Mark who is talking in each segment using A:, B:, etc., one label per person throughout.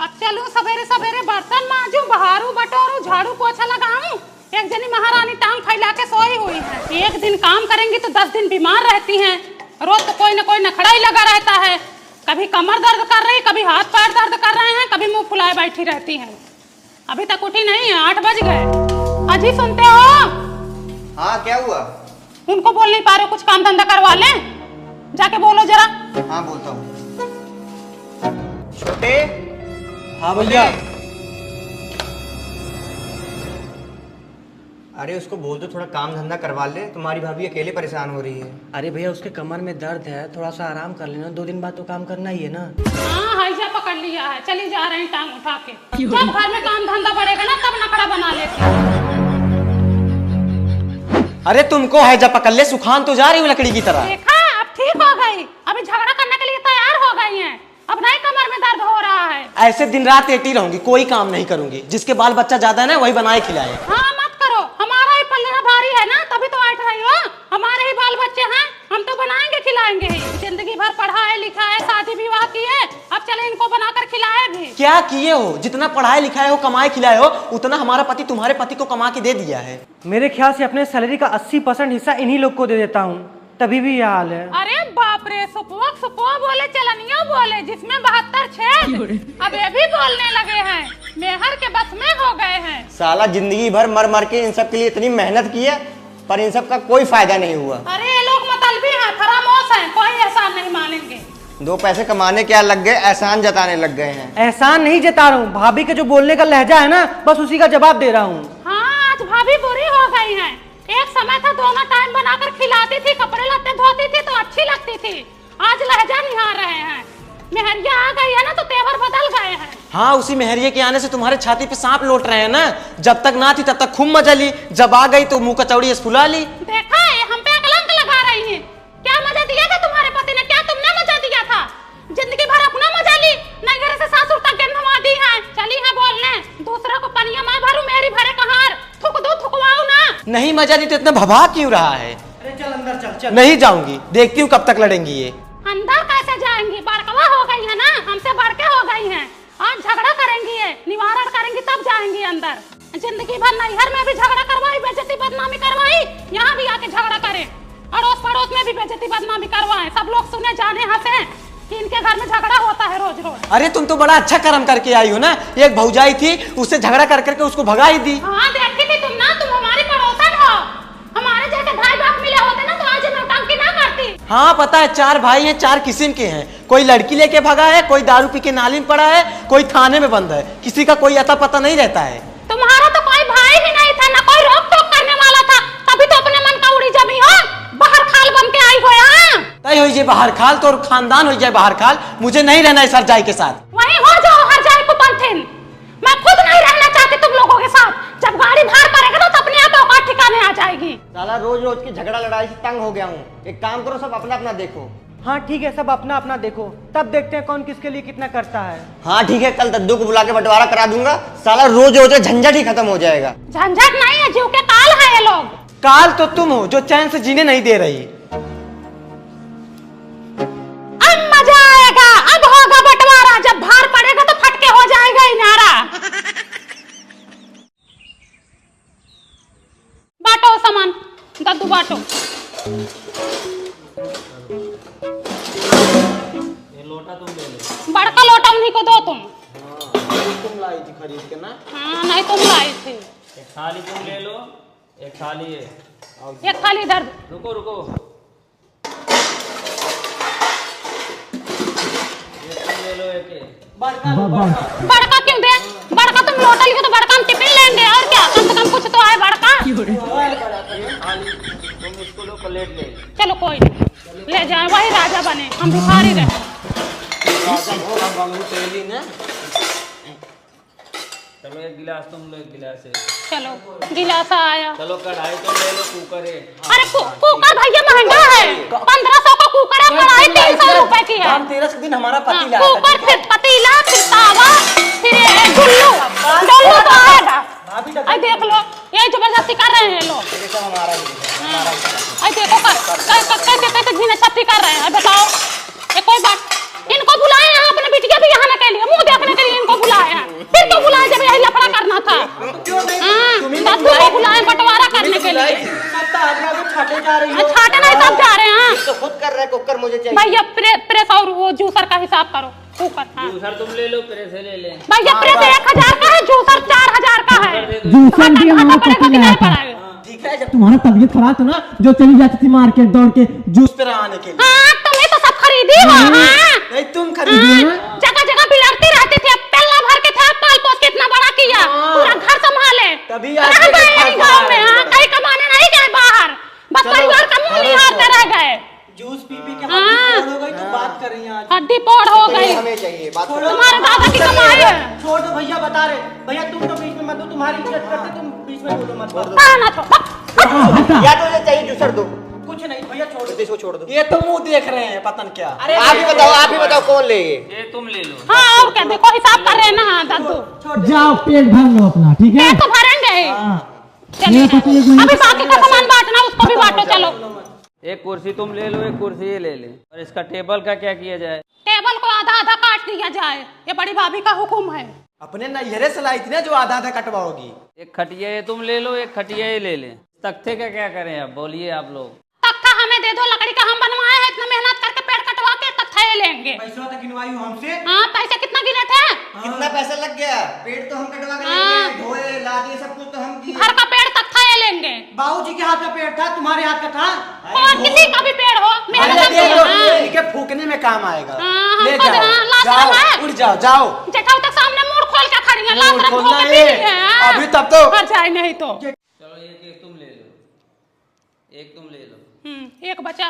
A: अब चलूं सवेरे सवेरे बर्तन मांजू, बहारू बटोरू, झाड़ू पोछा लगाऊं। एक जनी महारानी टांग फैला के सोई हुई है। एक दिन काम करेंगी तो 10 दिन बीमार रहती हैं। रोज तो कोई न कोई नखड़ा ही लगा रहता है। कभी कमर दर्द कर रही, कभी हाथ पैर दर्द कर रहे हैं, कभी मुंह फुलाए बैठी रहती हैं। अभी तक उठी नहीं है, 8 बज गए। अजी सुनते हो?
B: हाँ क्या हुआ?
A: उनको बोल नहीं पा रहे, कुछ काम धंधा करवा लें। जाके बोलो जरा।
B: हाँ बोलता हूँ। छोटे।
C: हाँ भैया।
B: अरे उसको बोल दो थोड़ा काम धंधा करवा ले, तुम्हारी भाभी अकेले परेशान हो रही है।
C: अरे भैया उसके कमर में दर्द है, थोड़ा सा आराम कर लेना, 2 दिन बाद तो काम करना ही है ना।
A: हाँ हाइजा पकड़ लिया है, चली जा रहे हैं टांग उठा के। जब घर में काम धंधा बढ़ेगा ना तब नखड़ा बना लेती।
C: अरे तुमको है जब पकड़ ले, सुखान तो जा रही हूँ लकड़ी की तरह।
A: देखा, अब ठीक हो गई। अभी झगड़ा करने के लिए तैयार हो गई हैं। अब नहीं कमर में दर्द हो रहा है।
C: ऐसे दिन रात लेटी रहूंगी, कोई काम नहीं करूंगी। जिसके बाल बच्चा ज्यादा है ना वही बनाए खिलाए।
A: हाँ मत करो, हमारा ही पल्ला भारी है ना, तभी तो बैठ रही हो। हमारे ही बाल बच्चे हैं, हम तो बनाएंगे खिलाएंगे ही। जिंदगी भर पढ़ा है लिखा है, शादी विवाह की है, अब चले इनको बनाकर खिलाए भी।
C: क्या किए हो? जितना पढ़ाए लिखाए हो, कमाए खिलाए हो, उतना हमारा पति तुम्हारे पति को कमा के दे दिया है।
D: मेरे ख्याल से अपने सैलरी का 80% हिस्सा इन्हीं लोग को दे देता हूँ, तभी भी यह हाल है।
A: अरे बाप रे, सुपुआ बोले चलनिया बोले, जिसमें 72 छेद। अब ये भी बोलने लगे हैं, मेहर के बस में हो गए हैं।
B: साला जिंदगी भर मर मर के इन सब के लिए इतनी मेहनत की है, पर इन सब का कोई फायदा नहीं हुआ।
A: अरे ये लोग मतलबी हैं, फरामोश हैं, कोई एहसान नहीं मानेंगे।
B: 2 पैसे कमाने क्या लग गए, एहसान जताने लग गए हैं।
D: एहसान नहीं जता रहा हूँ, भाभी के जो बोलने का लहजा है ना, बस उसी का जवाब दे रहा हूँ।
A: हाँ आज भाभी बुरी हो गई हैं। एक समय था दोनों टाइम बनाकर खिलाती थी, कपड़े लत्ते धोती थी तो अच्छी लगती थी। आज लहजा निहार रहे हैं। मेहरिया आ गई है ना तो तेवर बदल गए हैं।
C: हाँ उसी मेहरिये के आने से तुम्हारे छाती पे सांप लौट रहे हैं ना। जब तक ना थी तब तक खूब मजा ली, जब आ गई तो मुंह कचौड़ी फुला ली।
A: देखा है, हम पे कलंक लगा रही है। क्या मजा दिया था तुम्हारे पति ने? क्या तुमने मजा दिया था? जिंदगी भर अपना मजा ली, नहीं घर से सासुर तक गंधवा दी है। चली है बोलने, दूसरा को पनिया मैं भरू, मेरी भरे कहार। थुक दो, थुकवाओ ना।
C: नहीं मजा दी तो इतना भभा क्यों रहा है?
D: अरे चल अंदर चल चल।
C: नहीं जाऊंगी, देखती हूँ कब तक लड़ेंगी ये।
A: अंदर कैसे जाएंगी? बड़कवा हो गई है ना, हमसे बढ़के हो गई हैं। आज झगड़ा करेंगी ये, निवारण करेंगी तब जाएंगी अंदर। जिंदगी भर नैहर में भी झगड़ा करवाई, बेइज्जती बदनामी करवाई, यहाँ भी आके झगड़ा करे। अड़ोस पड़ोस में भी बेइज्जती बदनामी करवाए, सब लोग सुने जाने हंसे कि इनके घर में झगड़ा होता है रोज रोज।
C: अरे तुम तो बड़ा अच्छा कर्म करके आई हो ना। एक भौजाई थी, उससे झगड़ा कर करके उसको भगा ही दी।
A: हाँ देखी थी तुम ना, तुम हमारी पड़ोसन हो। हमारे जैसे भाई बाप मिले होते ना तो आज नौटंकी ना करती।
C: हाँ पता है, 4 भाई हैं, 4 किस्म के हैं। कोई लड़की लेके भगा है, कोई दारू पी के नाली में पड़ा है, कोई थाने में बंद है। किसी का कोई अता पता नहीं रहता है।
A: तुम्हारा तो कोई भाई ही नहीं था, ना कोई रोक टोक करने वाला था, तभी तो अपने मन का उड़ी जमी हो, बाहर खाल बन के आई हो। यहाँ
C: तय हो जाए बाहर खाल, तो और खानदान हो जाए बाहर खाल। मुझे नहीं रहना है सरजाई के साथ।
A: वहीं हो जाओ हर जाए को पंथिन। मैं खुद नहीं रहना चाहती तुम लोगों के साथ। जब गाड़ी भार पड़ेगा ना तो अपने आप औकात ठिकाने आ जाएगी।
B: साला रोज रोज की झगड़ा लड़ाई से तंग हो गया हूँ। एक काम करो, सब अपना अपना देखो।
D: हाँ ठीक है, सब अपना अपना देखो, तब देखते हैं कौन किसके लिए कितना करता है।
B: हाँ ठीक है, कल दद्दू को बुला के बंटवारा करा दूंगा। साला रोज रोज झंझट ही खत्म हो जाएगा।
A: झंझट नहीं है, जीव के काल है ये लोग।
C: काल तो तुम हो जो चैन से जीने नहीं दे रही।
A: अब मजा आएगा, अब होगा बंटवारा। जब भार पड़ेगा तो फटके हो जाएगा इनारा। बांटो सामान, दद्दू बांटो।
C: ये लोटा तुम ले लो।
A: बड़का लोटा उन्हीं को दो तुम।
C: तुम लाई थी खरीद के ना।
A: हाँ नहीं तुम लाई थी।
E: एक थाली तुम ले लो, एक थाली है।
A: एक थाली इधर।
E: रुको रुको, ये तुम ले लो एक।
A: बड़का क्यों दे? बड़का तुम लोटा लियो तो बड़का हम टिफिन लेंगे और क्या, कम से कम कुछ तो आए बड़का।
E: थाली तुम इसको लो, प्लेट ले।
A: चलो कोई नहीं, ले जाए, वही राजा बने, हम भिखारी रहे।
C: तेली ना।
E: चलो एक गिलास तुम लो, एक गिलास है।
A: चलो गिलास आया।
E: चलो कढ़ाई तुम ले लो, कुकर है।
A: अरे कुकर भैया महंगा है, 1500 का कुकर है, कढ़ाई 300 रुपए की है।
C: 13 दिन हमारा पति लाया।
A: कुकर, फिर पतीला, फिर तावा, फिर ये डुल्लू तो आएगा। आई देख लो, ये जबरदस्ती कर रहे हैं लोग। आई देखो कैसे झीना छत्ती कर रहे हैं। बताओ ये कोई बात? इनको बुलाए यहाँ, अपने बिटिया भी यहाँ के लिए, मुंह देखने के लिए इनको बुलाए। को बुलाया जब यही लफड़ा करना था? दद्दू को बुलाए बंटवारा करने के लिए।
C: सब तो आदमी को छाटे जा रही हो।
A: छाटे नहीं, सब जा रहे हैं।
B: तो खुद कर रहा है, कुकर मुझे चाहिए।
A: भैया प्रेस और वो जूसर का हिसाब करो। कुकर, हाँ।
E: जूसर तुम ले लो, प्रेस ले ले।
A: भैया प्रेस 1000 का है, जूसर 4000 का है।
F: जूसर भी हमारा
A: पड़ेगा कि
F: पति
A: नहीं
F: आया था।
A: पड़ेगा?
C: ठीक है, जब
F: तुम्हारा तबीयत खराब था ना, जो चली जाती थी मार्केट दौड़ के
C: जूस पे आने के लिए।
A: हाँ, तुम्हें तो सब खरीदी हो। हाँ।
C: नहीं तुम खरीदी
A: हाँ, जगह जगह बिलड़ती रहती थी, अब पल्ला भर के था, पाल पोस के इतना बड़ा किया, पूरा घर संभाले।
C: तभी
A: रह
C: आज
A: गए यही गाँव में, हाँ, कहीं कमाने नहीं गए बाहर, बस परिवार का मुंह निहारते रह गए।
C: जूस पी पी के
A: हाँ।
C: हड्डी फोड़ हो गई, तो बात कर रही हैं आज।
A: हड्डी पोड़ हो गई।
B: हमें चाहिए बात।
A: तुम्हारे दादा की कमाई है।
C: छोड़ दो भैया, बता रहे भैया, तुम तो बीच में मत दो, तुम्हारी इज्जत करते, तुम बीच में बोलो मत।
A: ना तो
B: या तो मुझे चाहिए जूसर दो।
C: कुछ नहीं भैया, छोड़ दो,
B: इसको छोड़ दो।
C: ये तो मुंह देख रहे हैं, पता नहीं क्या।
B: आप ही बताओ कौन ले ये?
E: ये तुम ले लो।
A: हाँ, और क्या, देखो हिसाब कर रहे हैं ना दद्दू।
F: जाओ पेट भर लो अपना, ठीक है?
A: पेट तो भरेंगे ही। चलिए,
F: मेरा पति एक महीने
A: अभी बाकी का सामान बांटना, उसको भी बांटो। चलो,
E: एक कुर्सी तुम ले लो, एक कुर्सी ये ले ले। और इसका टेबल का क्या किया जाए?
A: टेबल को आधा आधा काट दिया जाए, ये बड़ी भाभी का हुक्म है।
C: अपने नैहरे से लाई थी ना, जो आधा आधा कटवाओगी।
E: एक खटिया ये तुम ले लो, एक खटिया ये ले ले। तख्ते का क्या करें अब, बोलिए आप लोग।
A: तख्ता हमें दे दो, लकड़ी का हम बनवाए हैं, इतना मेहनत करके पेड़ कटवा के तख्ता ये लेंगे।
C: पैसा तक गिनवाई हो हमसे।
A: हाँ, पैसे कितना गिने थे?
B: कितना पैसा लग गया? पेड़ तो हम कटवा के लेंगे, ढोए लादिए सब कुछ तो हम किए।
A: घर का पेड़ तख्ता ये लेंगे।
C: बाबूजी के हाथ का पेड़ था, तुम्हारे हाथ का था।
A: और किसी का भी पेड़ हो, मेहनत
C: अरे
A: से
C: दे दो,
A: हाँ।
C: इनके फूकने में काम आएगा।
A: हाँ,
C: ले
A: हमको
C: जाओ,
A: हाँ, लाश
C: जाओ,
A: लगाए।
C: उड़ जाओ, जाओ।
A: जेठाऊ तक सामने मुड़ खोल के खड़ी है, लाश
C: मुड़
A: रख
C: खोलना
A: धो के
C: है।
A: पी है, हाँ।
C: अभी तब तो-
A: मर जाए नहीं तो।
E: चलो एक तुम ले लो, एक तुम ले लो।
A: एक बचा।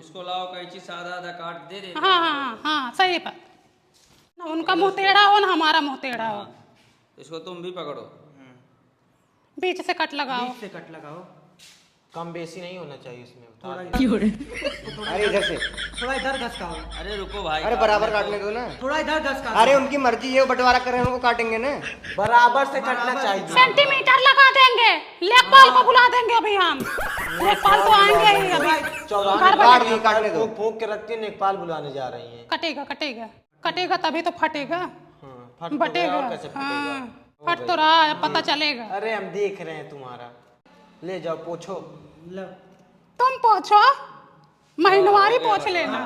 E: इसको लाओ, कैंची से आधा आधा काट दे दे।
A: हाँ हाँ हाँ, सही बात। ना उनका मुंह टेढ़ा हो ना हमारा मुंह टेढ़ा हो,
E: इसको तुम भी पकड़ो।
A: बीच से कट लगाओ।
C: से कट लगाओ, कम बेसी नहीं होना चाहिए इसमें।
B: अरे इधर से,
C: थोड़ा इधर घस का।
E: अरे रुको भाई,
B: अरे बराबर काटने दो ना।
C: थोड़ा इधर घस का।
B: अरे उनकी मर्जी है, वो बंटवारा कर रहे हैं, उनको काटेंगे ना।
C: बराबर से कटना चाहिए।
A: सेंटीमीटर लगा देंगे, लेखपाल को बुला देंगे अभी हम। लेखपाल तो आएंगे ही अभी। घर
B: काट
A: बने।
B: दो, काटने दो।
C: फूक के रखती है, नेकपाल बुलाने जा रही हैं।
A: कटेगा कटेगा कटेगा, तभी तो फटेगा,
C: फट तो गया,
A: बटेगा।
C: और कैसे फटेगा?
A: हाँ, फट तो रहा है, पता चलेगा।
C: अरे हम देख रहे हैं तुम्हारा। ले जाओ, पोछो।
A: तुम पोछो, महीनवारी पोछ लेना।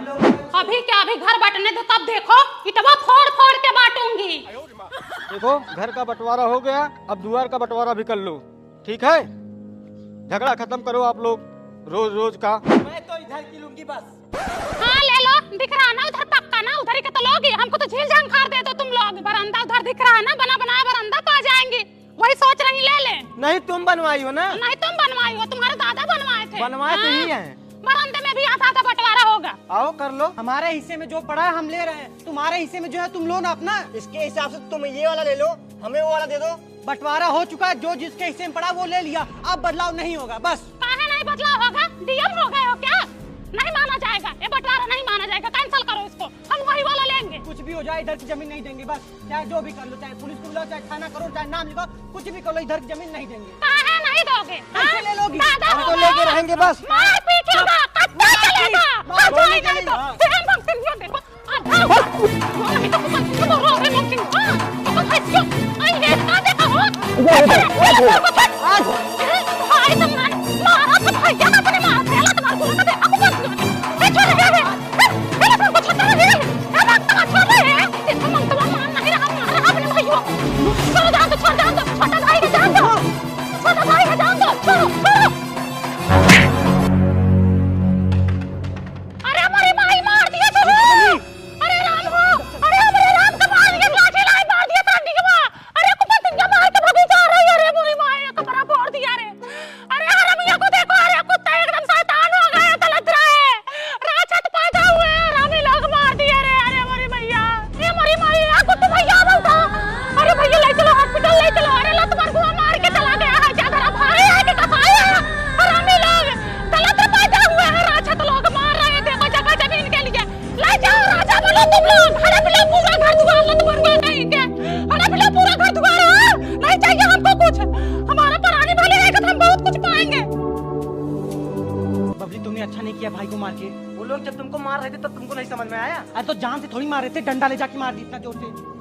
A: अभी क्या, अभी घर बटने दो तब देखो, इटवा फोड़ फोड़ के बांटूंगी।
G: देखो, घर का बंटवारा हो गया, अब द्वार का बंटवारा भी कर लो, ठीक है? झगड़ा खत्म करो आप लोग रोज रोज का।
C: मैं तो इधर की लूंगी बस।
A: हाँ ले लो, दिख रहा है ना उधर पक्का ना, उधर ही के तो लोगी। हमको तो झील झंखार दे दो तुम लोग। बरामदा उधर दिख रहा है ना, बना बनाया बरामदा, पा जाएंगे। वही सोच रही, ले ले।
C: नहीं तुम बनवाई हो ना?
A: नहीं तुम बनवाई हो, तुम्हारे दादा बनवाए थे।
C: बनवाए तो ही हैं।
A: बरामदे में भी आधा आधा बंटवारा होगा।
C: आओ कर लो।
D: हमारे हिस्से में जो पड़ा है हम ले रहे हैं, तुम्हारे हिस्से में जो है तुम लो ना अपना।
B: इसके हिसाब से तुम ये वाला ले लो, हमें वो वाला दे दो।
D: बंटवारा हो चुका है, जो जिसके हिस्से में पड़ा वो ले लिया, अब बदलाव नहीं होगा बस।
A: काहे नहीं बदलाव होगा? डीएम हो गए हो क्या? नहीं माना जाएगा, ये बंटवारा नहीं माना जाएगा, कैंसिल करो इसको, हम वही वाला लेंगे।
D: कुछ भी हो जाए, इधर की जमीन नहीं देंगे बस। चाहे जो भी कर लो, चाहे पुलिस को बुलाओ, चाहे थाना करो, चाहे नाम लिखो, कुछ भी कर लो, इधर की जमीन नहीं देंगे।
A: काहे नहीं दोगे?
D: कैसे ले लोगी?
A: दादा
B: हम तो
A: होगा।
B: लेके रहेंगे बस।
A: मार पीट होगा, कत्ता चलेगा। आ जाए नहीं तो फिर हम भक्ति ये देखो, आ जाओ। नहीं तो तुम रो रहे हो क्यों? तो हंसो, आई है का देखो हो। आज भाई तुमने मारा तो भैया का अपने मार पहला तुम्हारे को तो देखो बस। ए छोड़ दे रे, ए तुमको छोड़ दे रे, ए वक्त का छोड़ दे रे। इसको मन तो मान नहीं रहा, मार रहा अपने भाई को। छोड़ दो, छोड़ दो, छोटा भाई को जान दो, छोटा भाई को जान दो, छोड़ो छोड़ो। अरे हमारी माई मार दिया तो हो। अरे राम हो, अरे हमारे राम का मार दिया, लाठी लाई मार दिया सांडी के मां। अरे कुपन क्या मार के भगी जा रही है रे, मोरी माई ने कपड़ा फोड़ दिया रे। अरे हरामिया को देखो, अरे कुत्ता एकदम शैतान हो गया, तलत रहा है, राक्षस पैदा हुए हैं, हरामी लोग मार दिए रे। अरे मोरी मैया, ये मोरी माई आ कुत्ता भैया उठा। अरे भैया ले चलो हॉस्पिटल, ले चलो। अरे लत मार को मार के चला गया है, क्या धरा भाई है कि कसाई है? हरामी लोग तलत पैदा हुए हैं, राक्षस लोग मार रहे हैं, देखो जगह जमीन के लिए। ले जाओ राजा बोलो तुम लोग, हड़प लो पूरा घर दुआर, लत मार गए कहीं के, हड़प लो पूरा घर दुआर। हाँ? नहीं चाहिए हमको कुछ, हमारा परानी वाले रहेगा तो हम बहुत कुछ पाएंगे।
D: बबली तुमने अच्छा नहीं किया भाई को मार के।
C: वो लोग जब तुमको मार रहे थे तब तुमको नहीं समझ में आया?
D: अरे तो जान से थोड़ी मार रहे थे, डंडा ले जाके मार दी इतना जोर से।